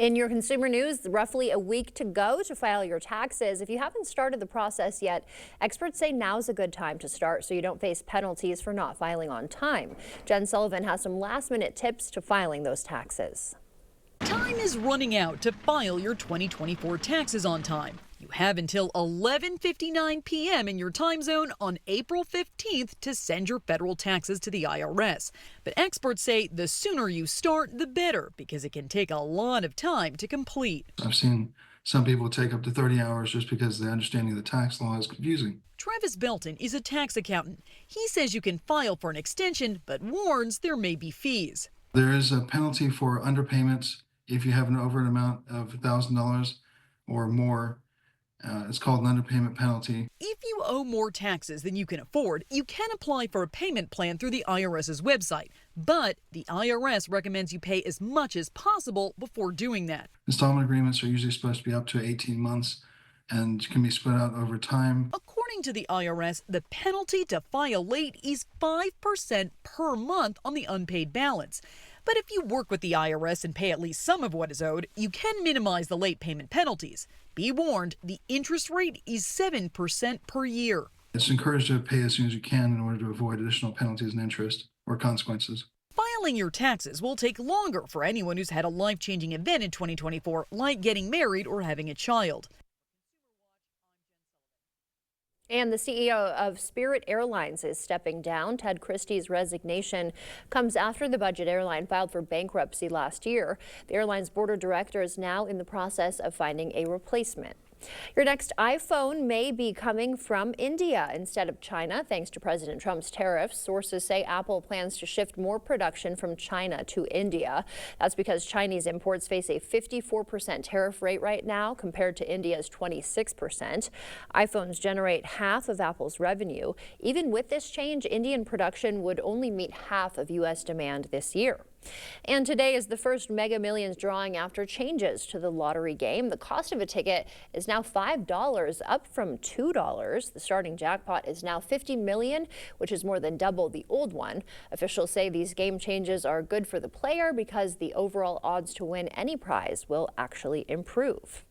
In your consumer news, roughly a week to go to file your taxes. If you haven't started the process yet, experts say now's a good time to start so you don't face penalties for not filing on time. Jen Sullivan has some last-minute tips to filing those taxes. Time is running out to file your 2024 taxes on time. You have until 11:59 p.m. in your time zone on April 15th to send your federal taxes to the IRS. But experts say the sooner you start, the better, because it can take a lot of time to complete. I've seen some people take up to 30 hours just because the understanding of the tax law is confusing. Travis Belton is a tax accountant. He says you can file for an extension, but warns there may be fees. There is a penalty for underpayments if you have an over an amount of $1,000 or more. It's called an underpayment penalty. If you owe more taxes than you can afford, you can apply for a payment plan through the IRS's website. But the IRS recommends you pay as much as possible before doing that. Installment agreements are usually supposed to be up to 18 months and can be split out over time. According to the IRS, the penalty to file late is 5% per month on the unpaid balance. But if you work with the IRS and pay at least some of what is owed, you can minimize the late payment penalties. Be warned, the interest rate is 7% per year. It's encouraged to pay as soon as you can in order to avoid additional penalties and interest or consequences. Filing your taxes will take longer for anyone who's had a life-changing event in 2024, like getting married or having a child. And the CEO of Spirit Airlines is stepping down. Ted Christie's resignation comes after the budget airline filed for bankruptcy last year. The airline's board of directors is now in the process of finding a replacement. Your next iPhone may be coming from India instead of China, thanks to President Trump's tariffs. Sources say Apple plans to shift more production from China to India. That's because Chinese imports face a 54% tariff rate right now compared to India's 26%. iPhones generate half of Apple's revenue. Even with this change, Indian production would only meet half of U.S. demand this year. And today is the first Mega Millions drawing after changes to the lottery game. The cost of a ticket is now $5, up from $2. The starting jackpot is now $50 million, which is more than double the old one. Officials say these game changes are good for the player because the overall odds to win any prize will actually improve.